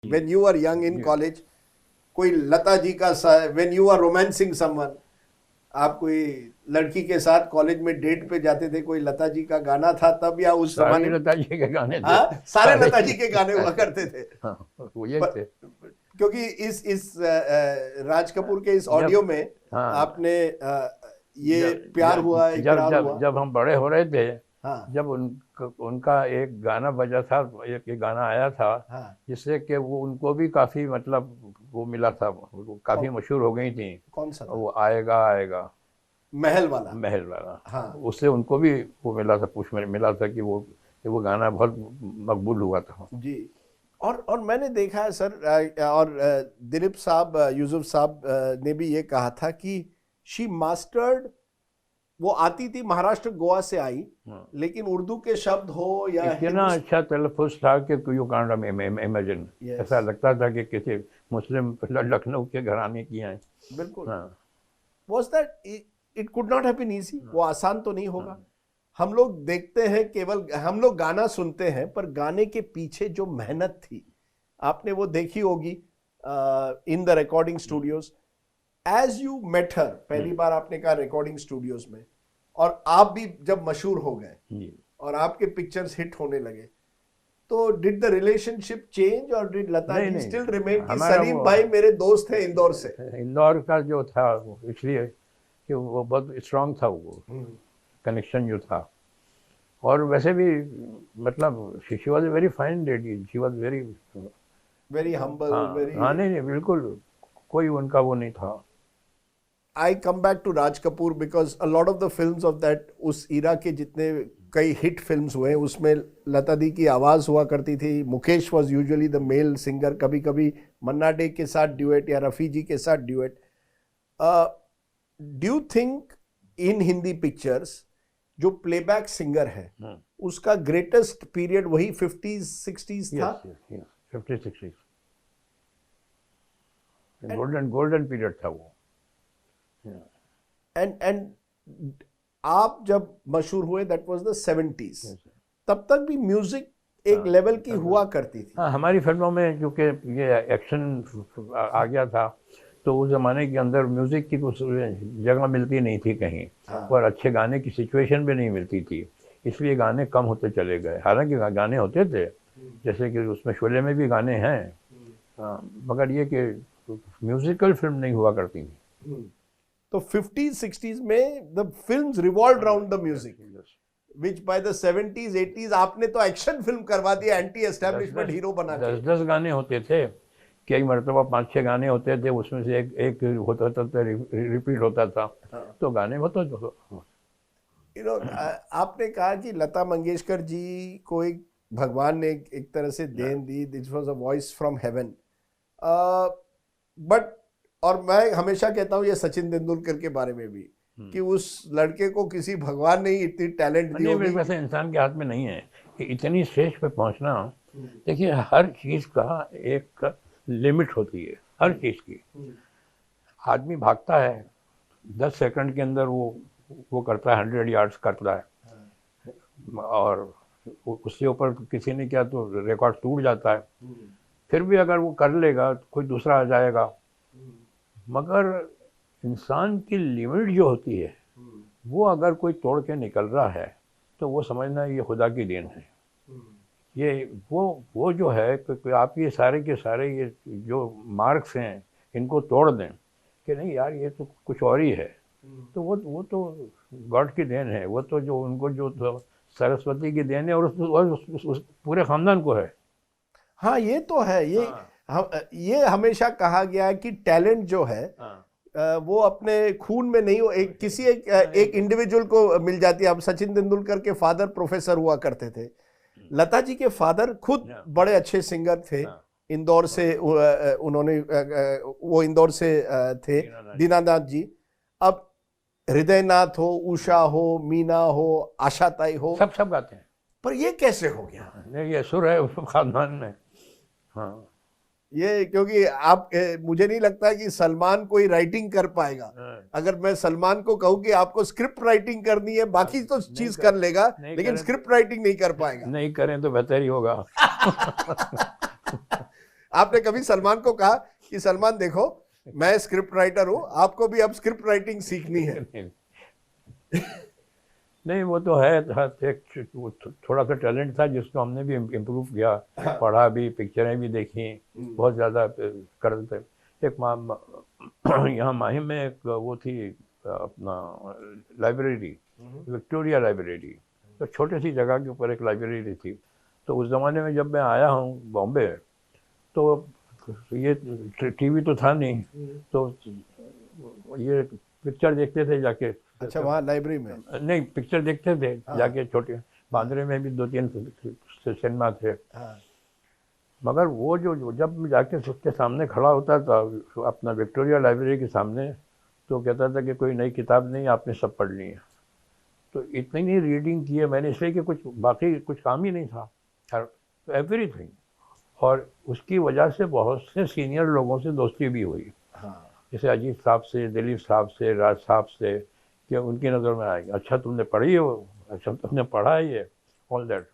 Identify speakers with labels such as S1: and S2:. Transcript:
S1: When you were young in college, कोई लता जी का when you are romancing someone, आप कोई लड़की के साथ कॉलेज में डेट पे जाते थे, कोई लता जी का गाना था तब, या उस
S2: सारे
S1: जमाने
S2: लता जी के गाने थे।
S1: हाँ, सारे लता जी के गाने हुआ करते थे।
S2: हाँ, वो ये थे।
S1: क्योंकि इस राज कपूर के इस ऑडियो में
S2: हाँ,
S1: आपने ये प्यार हुआ, इकरार हुआ।
S2: जब हम बड़े हो रहे थे,
S1: हाँ,
S2: जब उनका एक गाना बजा था, एक गाना आया था,
S1: हाँ,
S2: जिससे कि वो उनको भी काफी मतलब वो मिला था, वो काफी मशहूर हो गई थी।
S1: कौन सा था?
S2: वो आएगा आएगा,
S1: महल वाला।
S2: महल वाला।
S1: हाँ,
S2: उससे उनको भी वो मिला था, पुश मिला था कि वो गाना बहुत मकबूल हुआ था
S1: जी। और मैंने देखा है सर, और दिलीप साहब, यूसुफ साहब ने भी ये कहा था कि शी मास्टर्ड, वो आती थी महाराष्ट्र गोवा से आई, लेकिन उर्दू के शब्द हो या
S2: इतना अच्छा तलफ़ुज़ था कि यू कांट इमेजिन। ऐसा लगता था कि किसी मुस्लिम लखनऊ के घराने की हैं।
S1: बिल्कुल।
S2: हाँ।
S1: Was that it could not have been easy. वो आसान तो नहीं होगा। हम लोग देखते हैं, केवल हम लोग गाना सुनते हैं, पर गाने के पीछे जो मेहनत थी आपने वो देखी होगी in the recording studios. As you met her, पहली बार आपने कहा रिकॉर्डिंग स्टूडियोज में, और आप भी जब मशहूर हो गए और आपके पिक्चर्स हिट होने लगे, तो डिड द रिलेशनशिप चेंज, और did Lata ji still remain कि सलीम भाई मेरे दोस्त हैं इंदौर से? इंदौर
S2: का जो था वो इसलिए कि वो बहुत स्ट्रांग था, वो कनेक्शन जो था। और वैसे भी मतलब she was a very fine lady, she was very
S1: humble, very.
S2: हाँ, नहीं बिल्कुल कोई उनका वो नहीं था।
S1: I come back to Raj Kapoor because a lot of the films of that, उस इरा के जितने कई हिट फिल्म्स हुए उसमें लता दी की आवाज़ हुआ करती थी। Mukesh was usually the male singer, कभी कभी मन्ना डे के साथ ड्यूएट या रफ़ी जी के साथ duet. Do you think in Hindi pictures जो प्लेबैक सिंगर है उसका ग्रेटेस्ट पीरियड वही 50s 60s था?
S2: 50s 60s गोल्डन पीरियड था वो।
S1: एंड आप जब मशहूर हुए दैट वाज द 70s, तब तक भी म्यूजिक एक लेवल की हुआ करती थी।
S2: हाँ, हमारी फिल्मों में क्योंकि ये एक्शन आ गया था, तो उस जमाने के अंदर म्यूजिक की कुछ जगह मिलती नहीं थी कहीं। और अच्छे गाने की सिचुएशन भी नहीं मिलती थी, इसलिए गाने कम होते चले गए। हालांकि गाने होते थे, जैसे कि उसमें शोले में भी गाने हैं, मगर ये कि म्यूजिकल फिल्म नहीं हुआ करती थी।
S1: तो 50s 60s में the films revolved around the music, which by the 70s 80s आपने तो एक्शन फिल्म करवा दिया, एंटी एस्टैब्लिशमेंट हीरो बना के।
S2: 10 गाने होते थे, कई मरतबा 5-6 गाने होते थे, उसमें से एक होता था तो रिपीट होता था। तो गाने होता
S1: जो आपने कहा कि लता मंगेशकर जी को एक भगवान ने एक तरह से देन दी, this was a voice from heaven. But और मैं हमेशा कहता हूँ ये सचिन तेंदुलकर के बारे में भी, कि उस लड़के को किसी भगवान ने ही इतनी टैलेंट दी होगी।
S2: वैसे इंसान के हाथ में नहीं है कि इतनी स्टेज पे पहुंचना। देखिए, हर चीज का एक लिमिट होती है, हर चीज की। आदमी भागता है 10 सेकंड के अंदर, वो करता है 100 यार्ड्स करता है, और उससे ऊपर किसी ने किया तो रिकॉर्ड टूट जाता है। फिर भी अगर वो कर लेगा कोई दूसरा आ जाएगा। मगर इंसान की लिमिट जो होती है, वो अगर कोई तोड़ के निकल रहा है तो वो समझना ये खुदा की देन है। ये वो जो है कि आप ये सारे के सारे ये जो मार्क्स हैं इनको तोड़ दें कि नहीं यार ये तो कुछ और ही है, तो वो तो गॉड की देन है। वो तो जो उनको जो तो सरस्वती की देन है, और उस पूरे खानदान को है।
S1: हाँ, ये तो है। ये हमेशा कहा गया है कि टैलेंट जो है वो अपने खून में नहीं हो, एक इंडिविजुअल को मिल जाती है। अब सचिन तेंदुलकर के फादर प्रोफेसर हुआ करते थे, लता जी के फादर खुद बड़े अच्छे सिंगर थे। इंदौर से उन्होंने वो इंदौर से थे, दीनानाथ जी। अब हृदयनाथ हो, उषा हो, मीना हो, आशा ताई हो,
S2: सब गाते हैं।
S1: पर ये कैसे हो गया?
S2: ये सुर है खानदान में। हाँ,
S1: ये क्योंकि आप मुझे नहीं लगता कि सलमान कोई राइटिंग कर पाएगा। अगर मैं सलमान को कहूँ कि आपको स्क्रिप्ट राइटिंग करनी है, बाकी तो चीज कर लेगा, लेकिन स्क्रिप्ट राइटिंग नहीं कर पाएगा।
S2: नहीं करें तो बेहतर ही होगा।
S1: आपने कभी सलमान को कहा कि सलमान देखो मैं स्क्रिप्ट राइटर हूं, आपको भी अब स्क्रिप्ट राइटिंग सीखनी है?
S2: नहीं, वो तो है, एक थोड़ा सा टैलेंट था जिसको हमने भी इम्प्रूव किया, पढ़ा भी, पिक्चरें भी देखी, बहुत ज़्यादा कर थे। एक यहाँ माहिम में एक वो थी अपना लाइब्रेरी, विक्टोरिया लाइब्रेरी, तो छोटी सी जगह के ऊपर एक लाइब्रेरी थी। तो उस ज़माने में जब मैं आया हूँ बॉम्बे, तो ये टीवी तो था नहीं, तो ये पिक्चर देखते थे जाके।
S1: अच्छा, वहाँ लाइब्रेरी में?
S2: नहीं, पिक्चर देखते थे जाके, छोटे बांद्रे में भी 2-3 सिनेमा थे। मगर वो जो जब मैं जाके उसके सामने खड़ा होता था, अपना विक्टोरिया लाइब्रेरी के सामने, तो कहता था कि कोई नई किताब नहीं, आपने सब पढ़ ली है। तो इतनी नहीं रीडिंग की है मैंने, इसलिए कि कुछ बाकी कुछ काम ही नहीं था, एवरीथिंग। और उसकी वजह से बहुत से सीनियर लोगों से दोस्ती भी हुई, जैसे अजीत साहब से, दिलीप साहब से, राज साहब से, कि उनकी नज़र में आएगी, अच्छा तुमने पढ़ी है वो, अच्छा तुमने पढ़ा है ये, ऑल दैट।